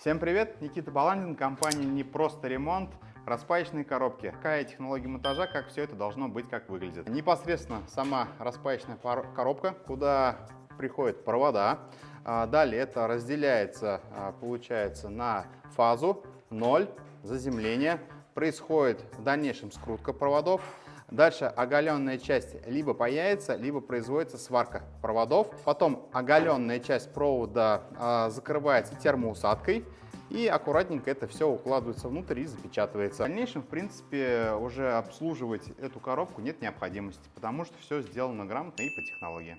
Всем привет! Никита Баландин, компания «Не просто ремонт», распаечные коробки. Какая технология монтажа, как все это должно быть, как выглядит. Непосредственно сама распаечная коробка, куда приходят провода. Далее это разделяется, получается, на фазу 0, заземление. Происходит в дальнейшем скрутка проводов. Дальше оголенная часть либо паяется, либо производится сварка проводов. Потом оголенная часть провода закрывается термоусадкой. И аккуратненько это все укладывается внутрь и запечатывается. В дальнейшем, в принципе, уже обслуживать эту коробку нет необходимости, потому что все сделано грамотно и по технологии.